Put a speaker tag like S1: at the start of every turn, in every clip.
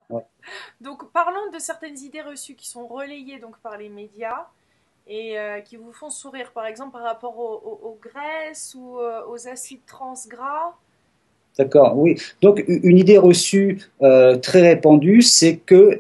S1: Ouais.
S2: Donc, parlons de certaines idées reçues qui sont relayées donc par les médias et qui vous font sourire, par exemple par rapport aux graisses ou aux acides trans gras.
S1: D'accord, oui. Donc, une idée reçue très répandue, c'est que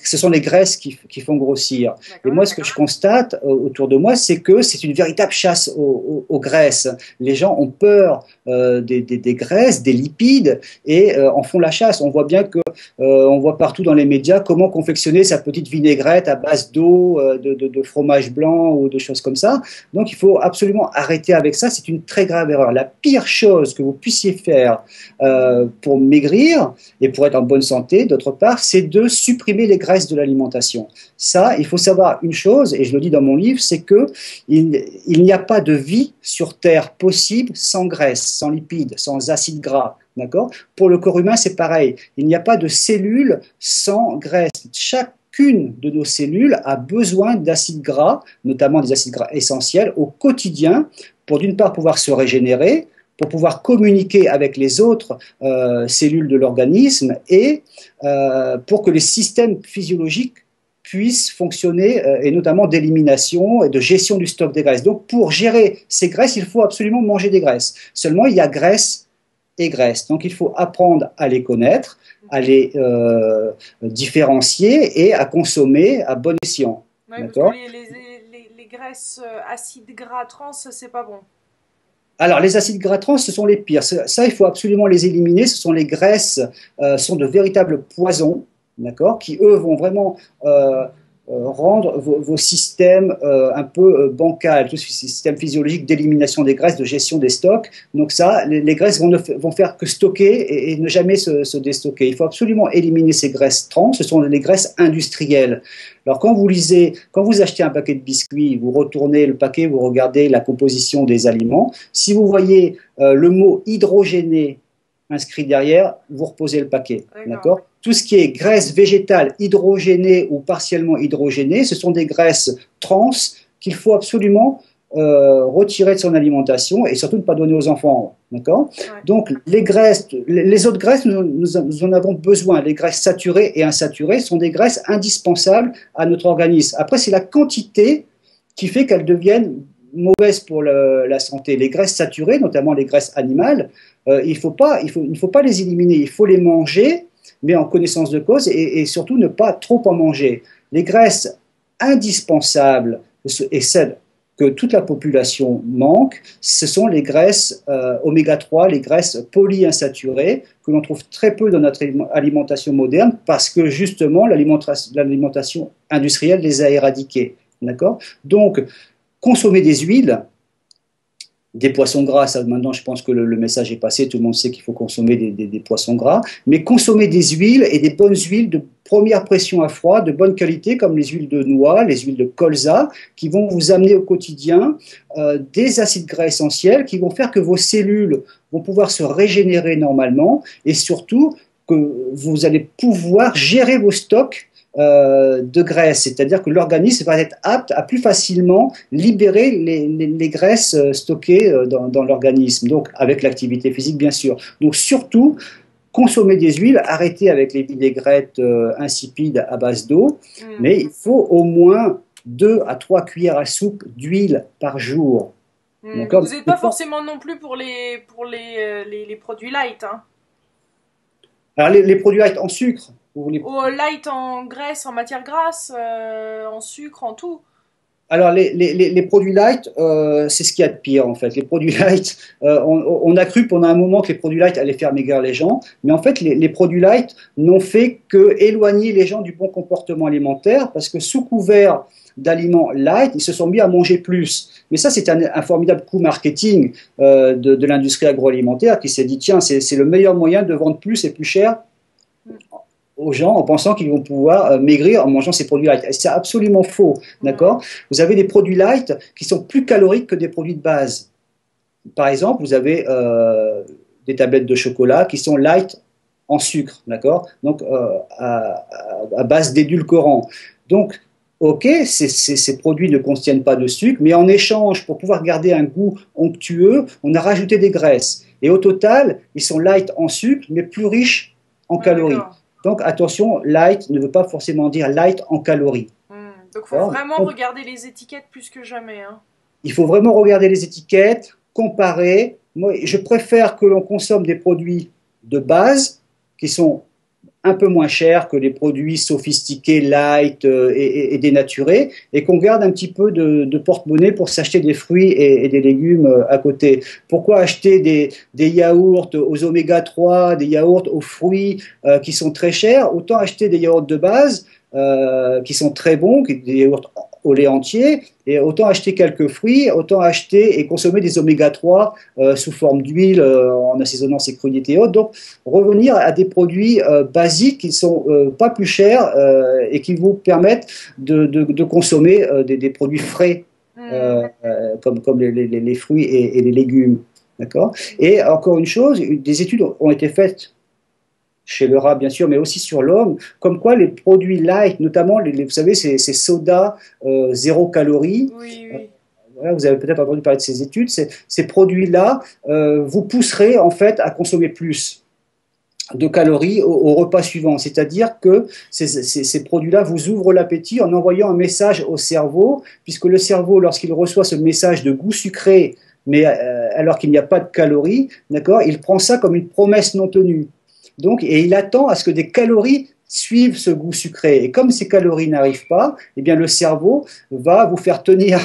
S1: ce sont les graisses qui font grossir. Et
S2: D'accord?
S1: moi, ce que je constate autour de moi, c'est que c'est une véritable chasse aux graisses. Les gens ont peur des graisses, des lipides, et en font la chasse. On voit bien que, on voit partout dans les médias comment confectionner sa petite vinaigrette à base d'eau, de fromage blanc ou de choses comme ça. Donc, il faut absolument arrêter avec ça. C'est une très grave erreur. La pire chose que vous puissiez faire pour maigrir et pour être en bonne santé, d'autre part, c'est de supprimer les graisses de l'alimentation. Ça, il faut savoir une chose, et je le dis dans mon livre, c'est que il n'y a pas de vie sur Terre possible sans graisse, sans lipides, sans acides gras. D'accord? Pour le corps humain, c'est pareil. Il n'y a pas de cellules sans graisse. Chacune de nos cellules a besoin d'acides gras, notamment des acides gras essentiels, au quotidien, pour d'une part pouvoir se régénérer, pour pouvoir communiquer avec les autres cellules de l'organisme et pour que les systèmes physiologiques puissent fonctionner et notamment d'élimination et de gestion du stock des graisses. Donc pour gérer ces graisses, il faut absolument manger des graisses. Seulement, il y a graisse et graisse. Donc il faut apprendre à les connaître, à les différencier et à consommer à bon escient.
S2: Oui, parce que
S1: D'accord?
S2: les graisses acides gras trans, c'est pas bon.
S1: Alors, les acides gras trans, ce sont les pires. Ça, il faut absolument les éliminer. Ce sont les graisses, sont de véritables poisons, d'accord, qui eux vont vraiment rendre vos systèmes un peu bancals, tout ce système physiologique d'élimination des graisses, de gestion des stocks. Donc ça, les graisses vont faire que stocker et ne jamais se déstocker. Il faut absolument éliminer ces graisses trans. Ce sont les graisses industrielles. Alors quand vous achetez un paquet de biscuits, vous retournez le paquet, vous regardez la composition des aliments. Si vous voyez le mot hydrogéné inscrit derrière, vous reposez le paquet.
S2: D'accord.
S1: D'accord? Tout ce qui est graisse végétale hydrogénée ou partiellement hydrogénée, ce sont des graisses trans qu'il faut absolument retirer de son alimentation et surtout ne pas donner aux enfants. D'accord?
S2: Ouais.
S1: Donc les autres graisses, nous en avons besoin. Les graisses saturées et insaturées sont des graisses indispensables à notre organisme. Après, c'est la quantité qui fait qu'elles deviennent mauvaises pour la santé. Les graisses saturées, notamment les graisses animales, il ne faut pas les éliminer, il faut les manger, mais en connaissance de cause et surtout ne pas trop en manger. Les graisses indispensables et celles que toute la population manque, ce sont les graisses oméga 3, les graisses polyinsaturées, que l'on trouve très peu dans notre alimentation moderne, parce que justement l'alimentation industrielle les a éradiquées. D'accord? Donc, consommer des huiles, des poissons gras, ça, maintenant je pense que le message est passé, tout le monde sait qu'il faut consommer des poissons gras, mais consommer des huiles et des bonnes huiles de première pression à froid, de bonne qualité, comme les huiles de noix, les huiles de colza, qui vont vous amener au quotidien des acides gras essentiels qui vont faire que vos cellules vont pouvoir se régénérer normalement et surtout que vous allez pouvoir gérer vos stocks de graisse, c'est-à-dire que l'organisme va être apte à plus facilement libérer les graisses stockées dans l'organisme, donc avec l'activité physique bien sûr. Donc surtout, consommer des huiles, arrêter avec les vinaigrettes insipides à base d'eau,
S2: Mm.
S1: mais il faut au moins 2 à 3 cuillères à soupe d'huile par jour.
S2: Mm.
S1: D'accord?
S2: Vous n'êtes pas forcément non plus pour les produits light, hein.
S1: Alors les produits en sucre, vous les
S2: Au light en graisse, en matière grasse, en sucre, en tout.
S1: Alors, les produits light, c'est ce qu'il y a de pire en fait. Les produits light, on a cru pendant un moment que les produits light allaient faire maigrir les gens, mais en fait, les produits light n'ont fait que éloigner les gens du bon comportement alimentaire parce que sous couvert d'aliments light, ils se sont mis à manger plus. Mais ça, c'est un formidable coup marketing de l'industrie agroalimentaire qui s'est dit, tiens, c'est le meilleur moyen de vendre plus et plus cher
S2: Mm.
S1: aux gens en pensant qu'ils vont pouvoir maigrir en mangeant ces produits light. Et c'est absolument faux,
S2: Ouais.
S1: d'accord? Vous avez des produits light qui sont plus caloriques que des produits de base. Par exemple, vous avez des tablettes de chocolat qui sont light en sucre, d'accord? Donc à base d'édulcorants. Donc, ok, ces produits ne contiennent pas de sucre, mais en échange, pour pouvoir garder un goût onctueux, on a rajouté des graisses. Et au total, ils sont light en sucre, mais plus riches en
S2: Ouais,
S1: calories.
S2: d'accord.
S1: Donc attention, light ne veut pas forcément dire light en calories.
S2: Donc il faut vraiment regarder les étiquettes plus que jamais. Hein.
S1: Il faut vraiment regarder les étiquettes, comparer. Moi, je préfère que l'on consomme des produits de base qui sont un peu moins chers que les produits sophistiqués, light et dénaturés, et qu'on garde un petit peu de porte-monnaie pour s'acheter des fruits et des légumes à côté. Pourquoi acheter des yaourts aux oméga 3, des yaourts aux fruits qui sont très chers? Autant acheter des yaourts de base qui sont très bons, des yaourts au lait entier, et autant acheter quelques fruits, autant acheter et consommer des oméga 3 sous forme d'huile en assaisonnant ses crudités et autres. Donc revenir à des produits basiques qui ne sont pas plus chers et qui vous permettent de consommer des produits frais comme les fruits et les légumes. D'accord. Et encore une chose, des études ont été faites chez le rat bien sûr, mais aussi sur l'homme, comme quoi les produits light, notamment, vous savez, ces sodas zéro calorie,
S2: Oui.
S1: Voilà, vous avez peut-être entendu parler de ces études, ces produits-là vous pousseraient en fait à consommer plus de calories au repas suivant. C'est-à-dire que ces produits-là vous ouvrent l'appétit en envoyant un message au cerveau, puisque le cerveau, lorsqu'il reçoit ce message de goût sucré, mais alors qu'il n'y a pas de calories, d'accord, il prend ça comme une promesse non tenue. Donc, et il attend à ce que des calories suivent ce goût sucré. Et comme ces calories n'arrivent pas, eh bien le cerveau va vous faire tenir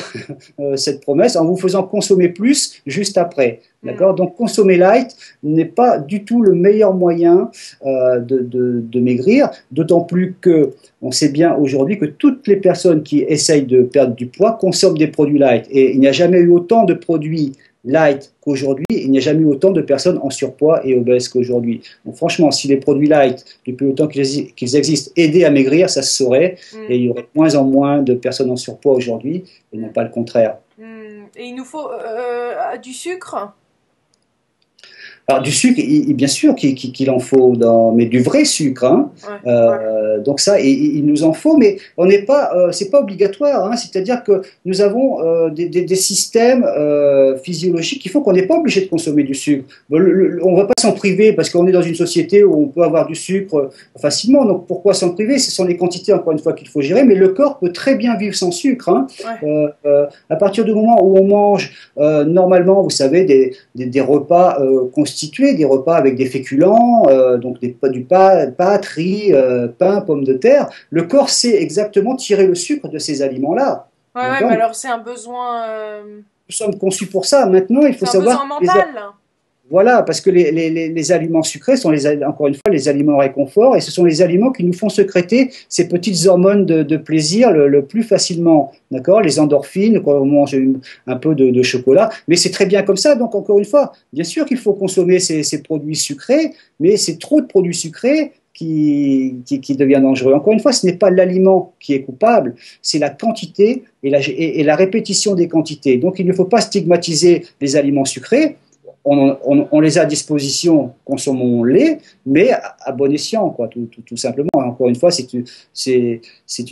S1: cette promesse en vous faisant consommer plus juste après. D'accord. Donc consommer light n'est pas du tout le meilleur moyen de maigrir, d'autant plus que on sait bien aujourd'hui que toutes les personnes qui essayent de perdre du poids consomment des produits light. Et il n'y a jamais eu autant de produits light qu'aujourd'hui, il n'y a jamais eu autant de personnes en surpoids et obèses qu'aujourd'hui. Donc franchement, si les produits light, depuis autant qu'ils existent, aidaient à maigrir, ça se saurait, et il y aurait de moins en moins de personnes en surpoids aujourd'hui, et non pas le contraire.
S2: Et il nous faut du sucre?
S1: Alors du sucre, bien sûr qu'il en faut, mais du vrai sucre. Hein. Donc ça, il nous en faut, mais on n'est pas, c'est pas obligatoire. Hein. C'est-à-dire que nous avons des systèmes physiologiques qui font qu'on n'est pas obligé de consommer du sucre. On ne va pas s'en priver parce qu'on est dans une société où on peut avoir du sucre facilement. Donc pourquoi s'en priver? Ce sont les quantités, encore une fois, qu'il faut gérer. Mais le corps peut très bien vivre sans sucre. Hein. À partir du moment où on mange normalement, vous savez, des repas constitués, des repas avec des féculents, donc du pâtes, riz, pain, pommes de terre, le corps sait exactement tirer le sucre de ces aliments-là.
S2: Ouais, mais alors c'est un besoin...
S1: Nous sommes conçus pour ça. Maintenant, il faut savoir...
S2: C'est un besoin mental.
S1: Voilà, parce que les aliments sucrés sont, encore une fois, les aliments réconfort, et ce sont les aliments qui nous font sécréter ces petites hormones de plaisir le plus facilement, d'accord? Les endorphines, quand on mange un peu de chocolat, mais c'est très bien comme ça. Donc, encore une fois, bien sûr qu'il faut consommer ces produits sucrés, mais c'est trop de produits sucrés qui devient dangereux. Encore une fois, ce n'est pas l'aliment qui est coupable, c'est la quantité et la répétition des quantités. Donc, il ne faut pas stigmatiser les aliments sucrés. On les a à disposition, consommons-les, mais à bon escient, quoi, tout simplement. Encore une fois, c'est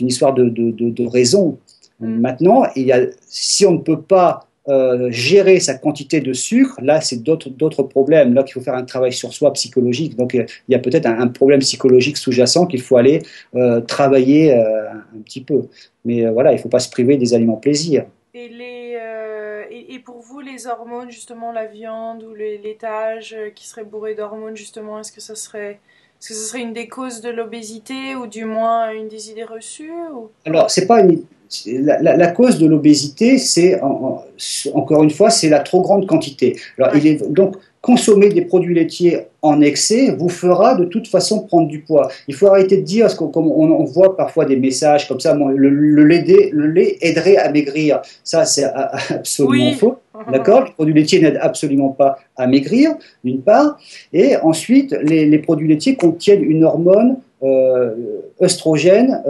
S1: une histoire de raison. Maintenant, si on ne peut pas gérer sa quantité de sucre, là, c'est d'autres problèmes. Là, qu'il faut faire un travail sur soi psychologique. Donc, il y a peut-être un problème psychologique sous-jacent qu'il faut aller travailler un petit peu. Mais voilà, il ne faut pas se priver des aliments plaisir.
S2: Et pour vous, les hormones, justement, la viande ou les laitages qui seraient bourrés d'hormones, justement, est-ce que ça serait une des causes de l'obésité ou du moins une des idées reçues ou...
S1: Alors, c'est pas la cause de l'obésité, c'est encore une fois, c'est la trop grande quantité. Alors, donc consommer des produits laitiers en excès vous fera de toute façon prendre du poids. Il faut arrêter de dire, parce comme on voit parfois des messages comme ça, le lait aiderait à maigrir. Ça, c'est absolument faux. D'accord? Les produits laitiers n'aident absolument pas à maigrir, d'une part. Et ensuite, les produits laitiers contiennent une hormone œstrogène,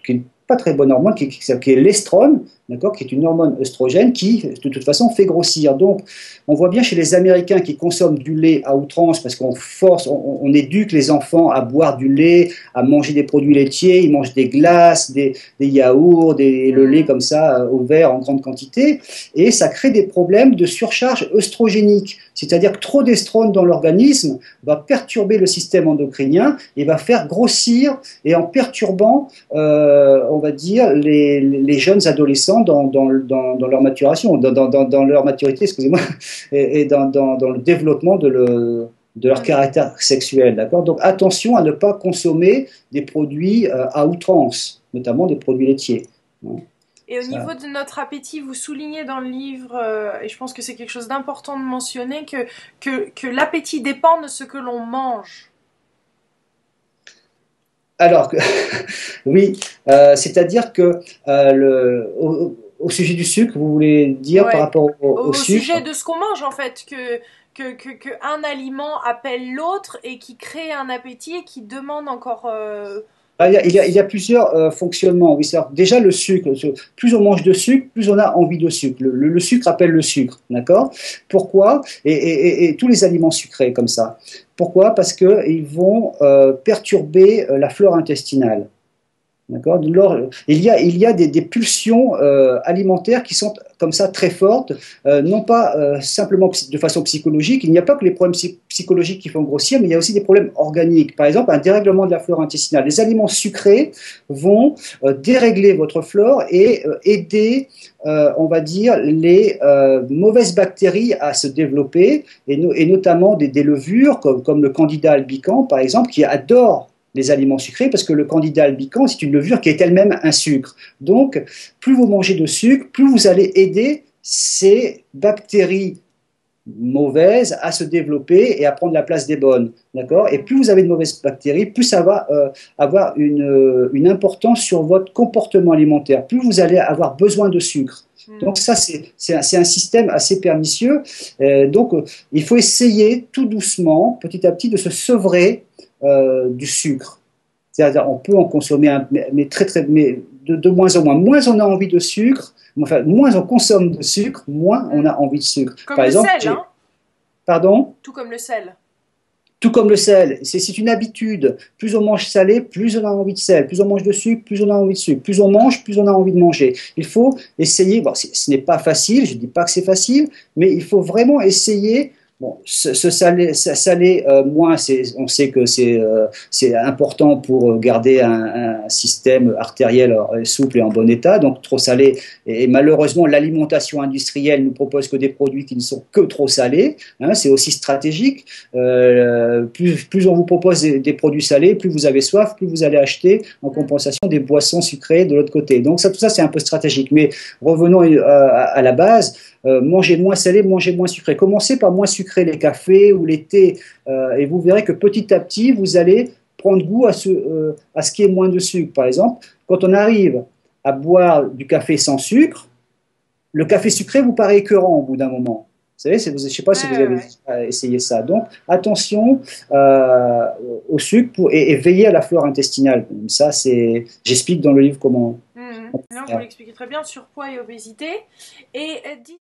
S1: qui est pas très bonne hormone, qui est l'estrone, d'accord, qui est une hormone œstrogène qui, de toute façon, fait grossir. Donc, on voit bien chez les Américains qui consomment du lait à outrance parce qu'on force, on éduque les enfants à boire du lait, à manger des produits laitiers, ils mangent des glaces, des yaourts, le lait comme ça au verre en grande quantité, et ça crée des problèmes de surcharge œstrogénique. C'est-à-dire que trop d'estrone dans l'organisme va perturber le système endocrinien et va faire grossir, et en perturbant, on va dire, les jeunes adolescents dans leur maturation, dans leur maturité, excusez-moi, et dans le développement de leur caractère sexuel, d'accord? Donc attention à ne pas consommer des produits à outrance, notamment des produits laitiers. Hein.
S2: Et au
S1: Ça.
S2: niveau de notre appétit, vous soulignez dans le livre, et je pense que c'est quelque chose d'important de mentionner, que l'appétit dépend de ce que l'on mange.
S1: Alors, oui, c'est-à-dire que au sujet du sucre, vous voulez dire par
S2: Ouais.
S1: rapport au
S2: Au sujet
S1: sucre?
S2: de ce qu'on mange, en fait, que un aliment appelle l'autre et qui crée un appétit et qui demande encore
S1: Ah, il y a
S2: plus.
S1: plusieurs fonctionnements. Oui, déjà le sucre. Plus on mange de sucre, plus on a envie de sucre. Le sucre appelle le sucre, d'accord? Pourquoi? Et tous les aliments sucrés comme ça. Pourquoi? Parce qu'ils vont perturber la flore intestinale. D'accord? Il y a des pulsions alimentaires qui sont comme ça très fortes, non pas simplement de façon psychologique. Il n'y a pas que les problèmes psychologiques qui font grossir, mais il y a aussi des problèmes organiques. Par exemple, un dérèglement de la flore intestinale. Les aliments sucrés vont dérégler votre flore et aider, on va dire, les mauvaises bactéries à se développer, et notamment des levures comme le Candida albicans, par exemple, qui adore les aliments sucrés, parce que le Candida albicans, c'est une levure qui est elle-même un sucre. Donc, plus vous mangez de sucre, plus vous allez aider ces bactéries mauvaises à se développer et à prendre la place des bonnes. D'accord? Et plus vous avez de mauvaises bactéries, plus ça va avoir une importance sur votre comportement alimentaire, plus vous allez avoir besoin de sucre. Donc ça, c'est un système assez pernicieux. Donc, il faut essayer tout doucement, petit à petit, de se sevrer du sucre. C'est-à-dire, on peut en consommer, mais de moins en moins. Moins on a envie de sucre, enfin, moins on consomme de sucre, moins on a envie de sucre.
S2: Comme
S1: Par
S2: le
S1: exemple,
S2: sel, hein?
S1: pardon?
S2: Tout comme le sel.
S1: Tout comme le sel, c'est une habitude. Plus on mange salé, plus on a envie de sel. Plus on mange de sucre, plus on a envie de sucre. Plus on mange, plus on a envie de manger. Il faut essayer, bon, ce n'est pas facile, je ne dis pas que c'est facile, mais il faut vraiment essayer. Bon, saler moins, on sait que c'est important pour garder un système artériel souple et en bon état. Donc trop salé, et malheureusement l'alimentation industrielle nous propose que des produits qui ne sont que trop salés. Hein, c'est aussi stratégique. Plus on vous propose des produits salés, plus vous avez soif, plus vous allez acheter en compensation des boissons sucrées de l'autre côté. Donc tout ça c'est un peu stratégique. Mais revenons à la base. Mangez moins salé, mangez moins sucré. Commencez par moins sucrer les cafés ou les thés, et vous verrez que petit à petit, vous allez prendre goût à ce qui est moins de sucre. Par exemple, quand on arrive à boire du café sans sucre, le café sucré vous paraît écœurant au bout d'un moment. Vous savez, je ne sais pas
S2: Ouais,
S1: si vous
S2: ouais,
S1: avez
S2: ouais.
S1: essayé ça. Donc, attention au sucre et veillez à la flore intestinale. Ça, j'explique dans le livre comment
S2: Non, vous
S1: faire.
S2: l'expliquez très bien, surpoids et obésité. Et dites